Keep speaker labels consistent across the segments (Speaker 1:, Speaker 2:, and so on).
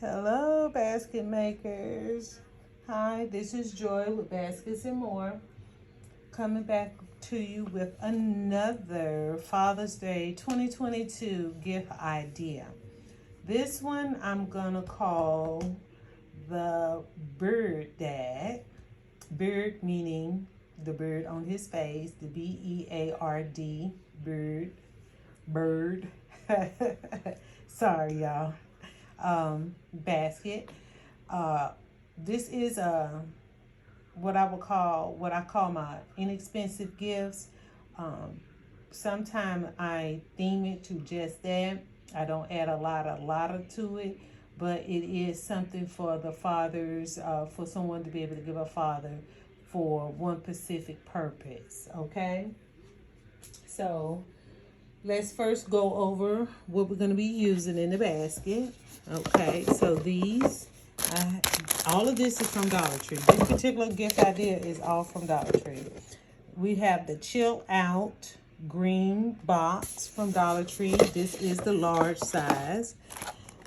Speaker 1: Hello, basket makers. Hi, this is Joy with Baskets and More, coming back to you with another Father's Day 2022 gift idea. This one I'm gonna call the Bird Dad. Bird meaning the bird on his face, the BEARD, bird, bird. Sorry, y'all. Basket. Uh, this is what I call my inexpensive gifts. Um, Sometimes I theme it to just that. I don't add a lot to it, but it is something for the fathers, for someone to be able to give a father for one specific purpose. Okay, so let's first go over what we're going to be using in the basket. Okay, so all of this is from Dollar Tree. This particular gift idea is all from Dollar Tree. We have the Chill Out green box from Dollar Tree. This is the large size.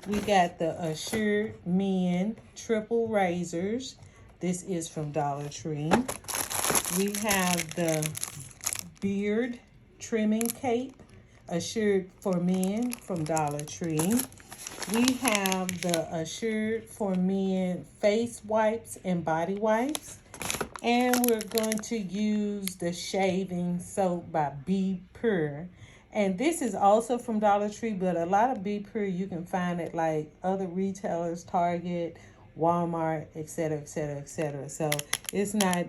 Speaker 1: We got the Assured Men triple razors. This is from Dollar Tree. We have the beard trimming cape, Assured for Men from Dollar Tree. We have the Assured for Men face wipes and body wipes. And we're going to use the shaving soap by Be Pure. And this is also from Dollar Tree, but a lot of Be Pure you can find at like other retailers, Target, Walmart, etc., etc., etc. So it's not,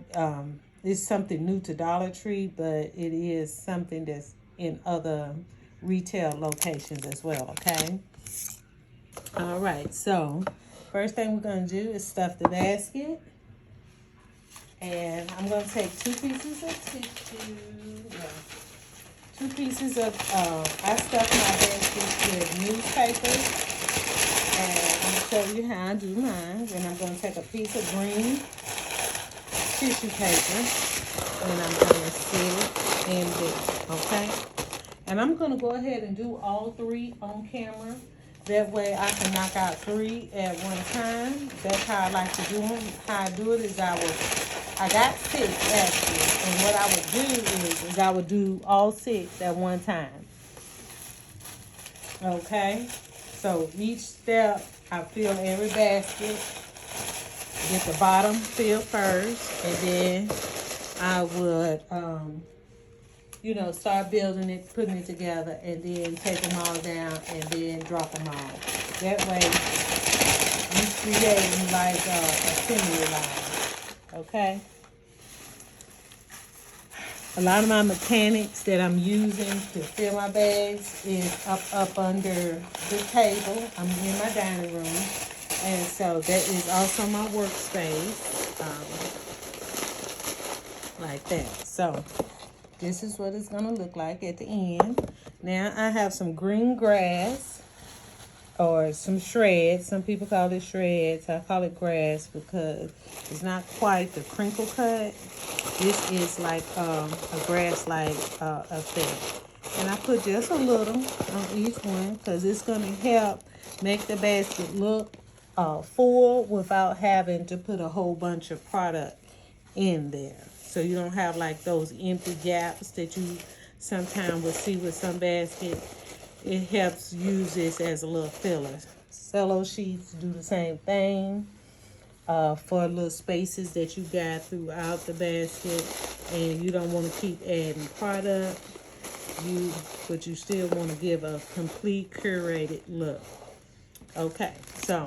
Speaker 1: it's something new to Dollar Tree, but it is something that's in other retail locations as well, okay? All right, so first thing we're going to do is stuff the basket. And I'm going to take 2 pieces of tissue. Yeah. 2 pieces of, I stuff my baskets with newspaper. And I'm going to show you how I do mine. And I'm going to take a piece of green tissue paper. And I'm going to sit it in there. Okay? And I'm going to go ahead and do all 3 on camera. That way I can knock out 3 at one time. That's how I like to do them. How I do it is I got 6 actually. And what I would do is I would do all 6 at one time. Okay? So each step I fill every basket. Get the bottom filled first. And then I would start building it, putting it together, and then take them all down and then drop them all. That way, you create like a assembly line, okay? A lot of my mechanics that I'm using to fill my bags is up under the table. I'm in my dining room, and so that is also my workspace, like that. So this is what it's going to look like at the end. Now I have some green grass or some shreds. Some people call it shreds. I call it grass because it's not quite the crinkle cut. This is like a grass-like effect. And I put just a little on each one because it's going to help make the basket look full without having to put a whole bunch of product in there. So you don't have like those empty gaps that you sometimes will see with some baskets. It helps use this as a little filler. Cello sheets do the same thing for little spaces that you got throughout the basket, and you don't want to keep adding product. But you still want to give a complete curated look. Okay, so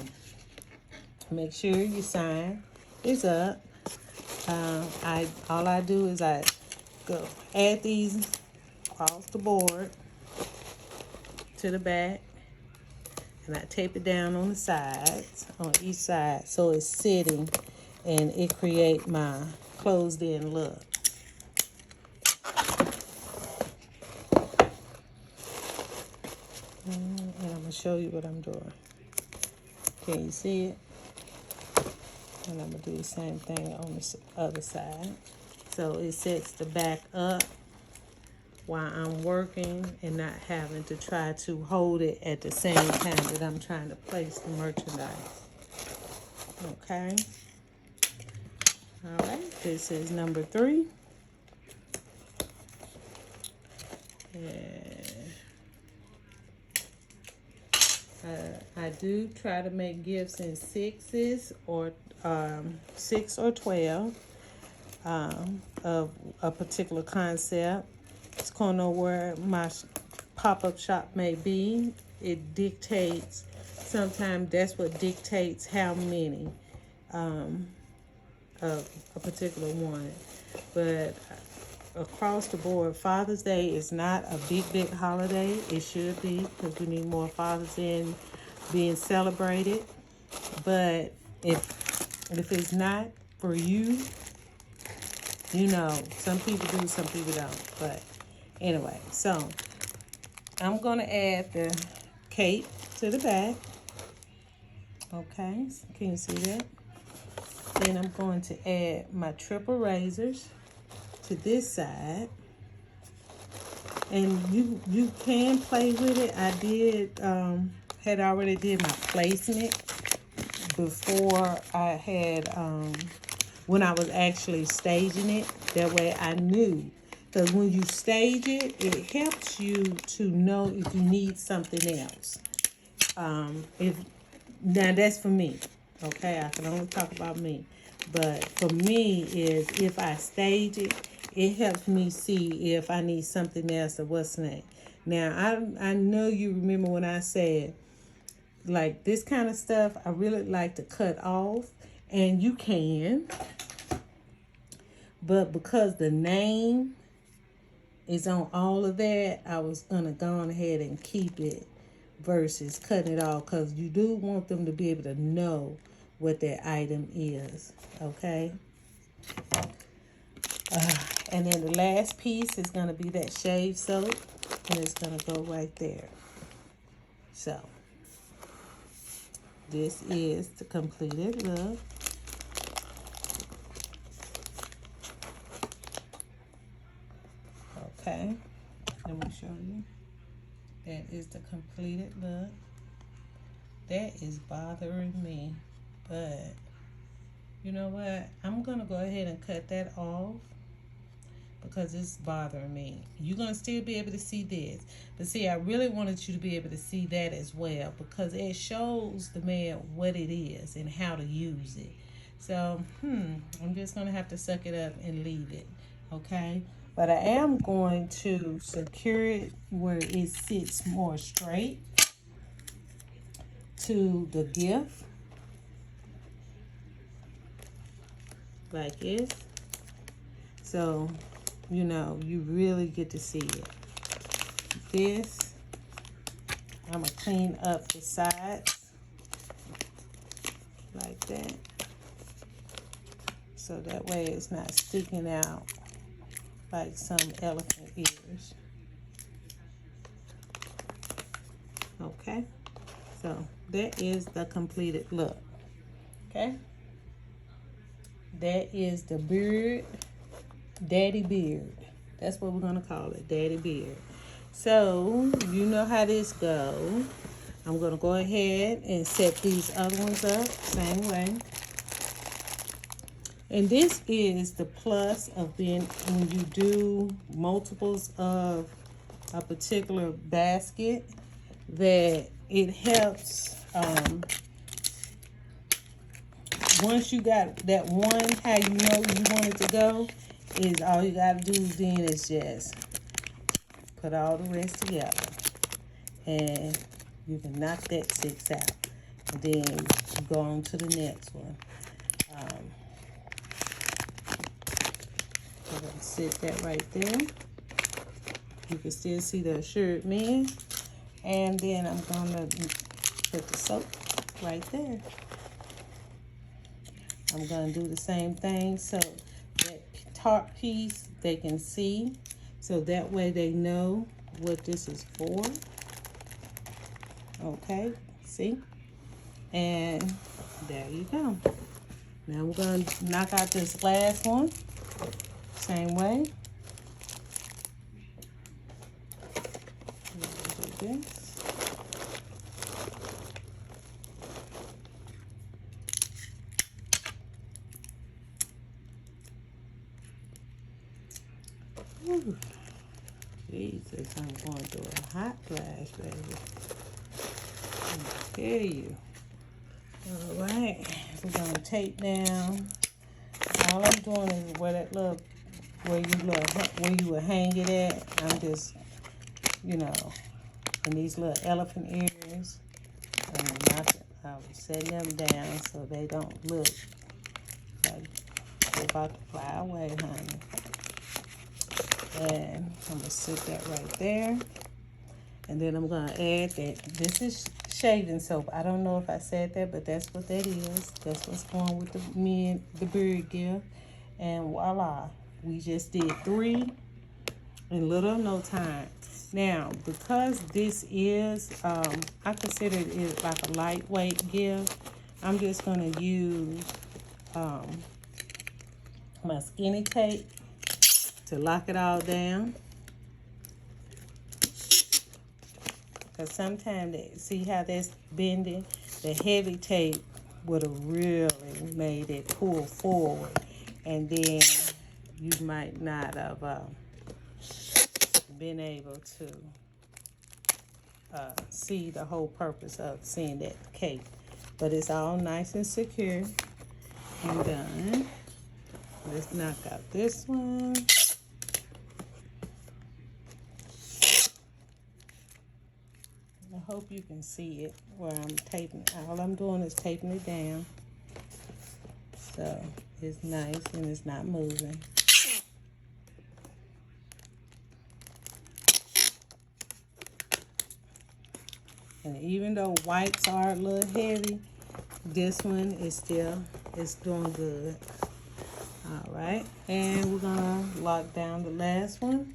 Speaker 1: make sure your sign is up. All I do is I go add these across the board to the back, and I tape it down on the sides, on each side, so it's sitting and it create my closed in look. And I'm gonna show you what I'm doing. Can you see it? And I'm gonna do the same thing on the other side. So it sets the back up while I'm working and not having to try to hold it at the same time that I'm trying to place the merchandise. Okay. All right. This is number 3. And I do try to make gifts in 6s or 6 or 12 of a particular concept. It's kind of where my pop-up shop may be. It dictates, sometimes that's what dictates how many of a particular one. But across the board, Father's Day is not a big holiday. It should be, because we need more Father's Day being celebrated. But if it's not for you, you know, some people do, some people don't. But anyway, so I'm going to add the cape to the back. Okay, can you see that? Then I'm going to add my triple razors to this side. And you can play with it. I did, had already did my placement before I had, when I was actually staging it. That way I knew. Because when you stage it, it helps you to know if you need something else. Now that's for me. Okay, I can only talk about me. But for me is if I stage it, it helps me see if I need something else or what's next. Now, I know you remember when I said, like, this kind of stuff, I really like to cut off. And you can. But because the name is on all of that, I was going to go on ahead and keep it versus cutting it off. Because you do want them to be able to know what that item is. Okay? And then the last piece is going to be that shave soap. And it's going to go right there. So, this is the completed look. Okay. Let me show you. That is the completed look. That is bothering me. But, you know what? I'm going to go ahead and cut that off. Because it's bothering me. You're going to still be able to see this. But see, I really wanted you to be able to see that as well. Because it shows the man what it is and how to use it. So, I'm just going to have to suck it up and leave it. Okay? But I am going to secure it where it sits more straight to the gift. Like this. So, you know, you really get to see it. This, I'm going to clean up the sides like that. So that way it's not sticking out like some elephant ears. Okay, so that is the completed look. Okay, that is the beard. Daddy beard. That's what we're going to call it. Daddy beard. So, you know how this goes. I'm going to go ahead and set these other ones up. Same way. And this is the plus of being when you do multiples of a particular basket. That it helps. Once you got that one, how you know you want it to go. Is all you got to do then is just put all the rest together. And you can knock that 6 out. And then you go on to the next one. I'm going to sit that right there. You can still see the assured man. And then I'm going to put the soap right there. I'm going to do the same thing. So that top piece they can see, so that way they know what this is for. Okay, see? And there you go. Now we're going to knock out this last one. Same way. this. Whew. Jesus, I'm going through a hot flash, baby. I tell you. All right, we're gonna tape down. All I'm doing is where that little, where you would hang it at. I'm just, you know, in these little elephant ears. I was setting them down so they don't look like they're about to fly away, honey. And I'm gonna sit that right there. And then I'm gonna add that. This is shaving soap. I don't know if I said that, but that's what that is. That's what's going with the beard gift. And voila, we just did 3 in little or no time. Now, because this is, I consider it like a lightweight gift, I'm just gonna use my skinny tape to lock it all down. Because sometimes, see how that's bending? The heavy tape would have really made it pull forward. And then you might not have been able to see the whole purpose of seeing that cape. But it's all nice and secure and done. Let's knock out this one. I hope you can see it where I'm taping. All I'm doing is taping it down. So it's nice and it's not moving. And even though whites are a little heavy, this one is still, it's doing good. All right, and we're gonna lock down the last one.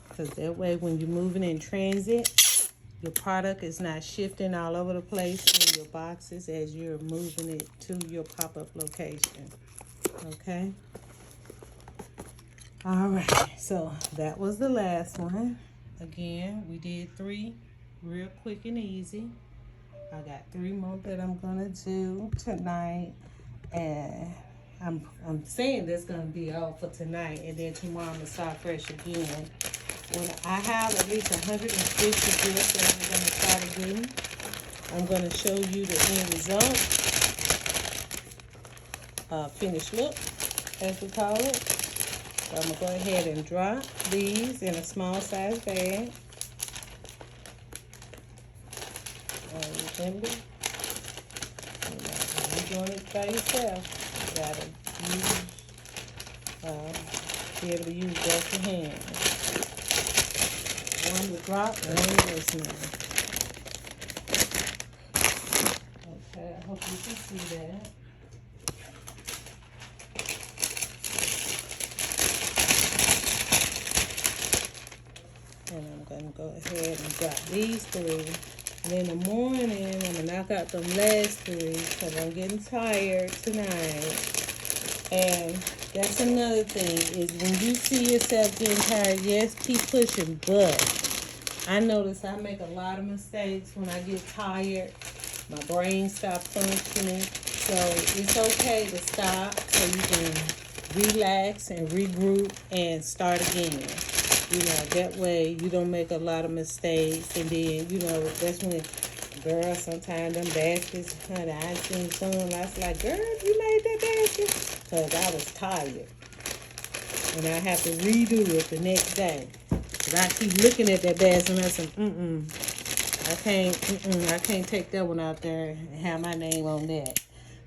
Speaker 1: Because that way when you're moving in transit, your product is not shifting all over the place in your boxes as you're moving it to your pop-up location. Okay? All right, so that was the last one. Again, we did 3 real quick and easy. I got 3 more that I'm gonna do tonight, and I'm saying that's gonna be all for tonight, and then tomorrow I'm gonna start fresh again. When I have at least 150 gifts that I'm gonna try to do, I'm gonna show you the end result, finished look, as we call it. So I'm gonna go ahead and drop these in a small size bag. Remember, you're doing it by yourself. You gotta use, be able to use both your hands. One to drop, one to listen. Okay, I hope you can see that. And I'm going to go ahead and drop these 3. And in the morning, I'm going to knock out them last 3 because I'm getting tired tonight. And that's another thing is when you see yourself getting tired, yes, keep pushing. But I notice I make a lot of mistakes when I get tired. My brain stops functioning. So it's okay to stop so you can relax and regroup and start again. You know, that way you don't make a lot of mistakes. And then, you know, that's when, girl, sometimes them baskets, honey, I seen some, I was like, girl, you made that basket? Because I was tired. And I have to redo it the next day. Because I keep looking at that basket and I said, I can't take that one out there and have my name on that.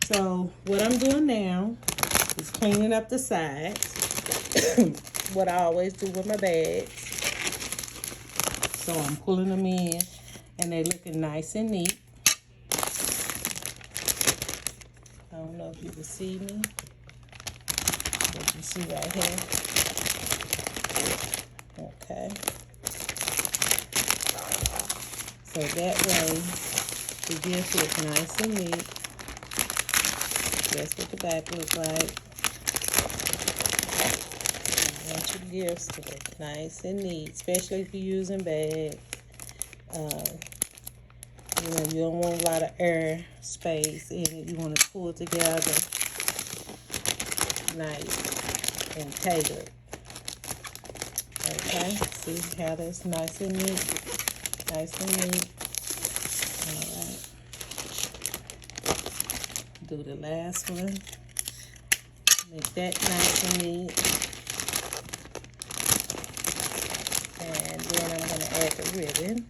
Speaker 1: So what I'm doing now is cleaning up the sides. What I always do with my bags. So I'm pulling them in and they're looking nice and neat. I don't know if you can see me. But you see right here. Okay. So that way the gift looks nice and neat. That's what the back looks like. gifts to look nice and neat, especially if you're using bags. You know, you don't want a lot of air space in it. You want to pull it together nice and tailored. Okay, see how that's nice and neat? Nice and neat. Alright. Do the last one. Make that nice and neat. And then I'm going to add the ribbon.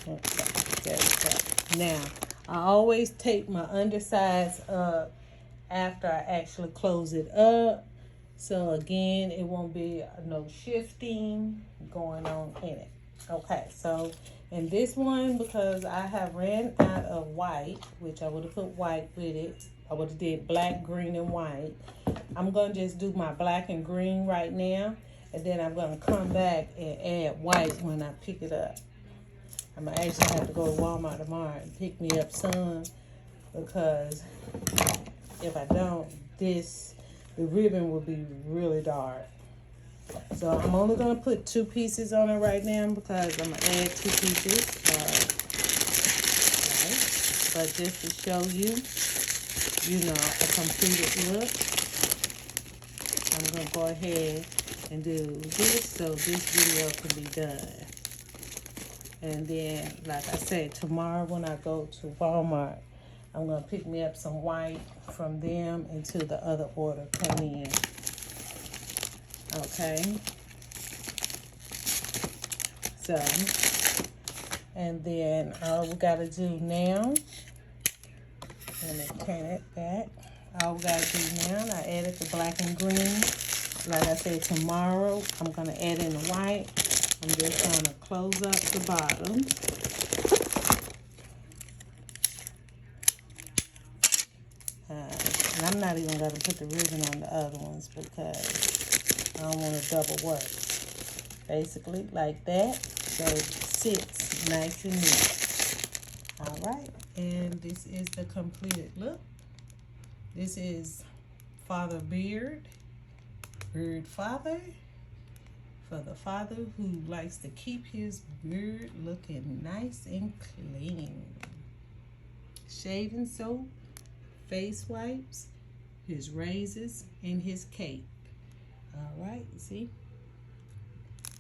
Speaker 1: Okay, there we go. Now, I always take my undersides up after I actually close it up. So again, it won't be no shifting going on in it. Okay, so in this one, because I have ran out of white, which I would have put white with it. I would have did black, green, and white. I'm going to just do my black and green right now. And then I'm going to come back and add white when I pick it up. I'm going to actually have to go to Walmart tomorrow and pick me up some. Because if I don't, the ribbon will be really dark. So I'm only going to put 2 pieces on it right now because I'm going to add 2 pieces. Right. But just to show you, you know, a completed look, I'm going to go ahead and do this so this video can be done. And then, like I said, tomorrow when I go to Walmart, I'm going to pick me up some white from them until the other order come in. Okay. So, and then all we got to do now, let me turn it back. All we got to do now, I added the black and green. Like I said, tomorrow I'm going to add in the white. I'm just going to close up the bottom. And I'm not even going to put the ribbon on the other ones because I don't want to double work. Basically, like that. So it sits nice and neat. Alright, and this is the completed look. This is Father Beard Father. For the father who likes to keep his beard looking nice and clean. Shaving soap, face wipes, his razors, and his cape. Alright, see?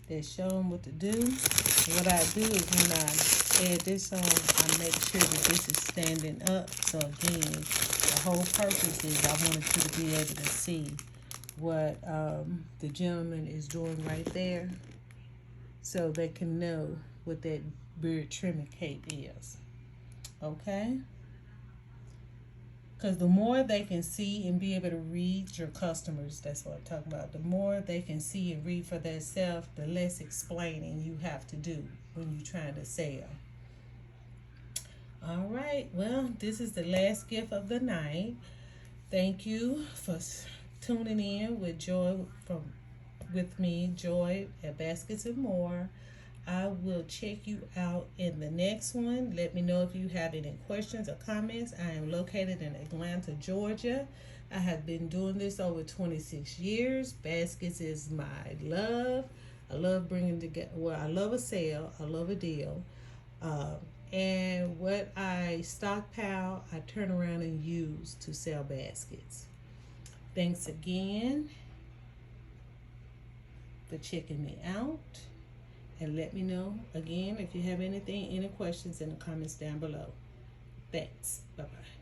Speaker 1: They're showing what to do. What I do is when I add this on, I make sure that this is standing up. So again, the whole purpose is I wanted you to be able to see what the gentleman is doing right there, so they can know what that beard trimming cape is. Okay? Because the more they can see and be able to read, your customers, that's what I'm talking about, the more they can see and read for themselves, the less explaining you have to do when you're trying to sell. All right, well, this is the last gift of the night. Thank you for tuning in with me, Joy at Baskets and More. I will check you out in the next one. Let me know if you have any questions or comments. I am located in Atlanta, Georgia. I have been doing this over 26 years. Baskets is my love. I love bringing together, well, I love a sale. I love a deal. And what I stockpile, I turn around and use to sell baskets. Thanks again for checking me out. And let me know, again, if you have any questions in the comments down below. Thanks. Bye-bye.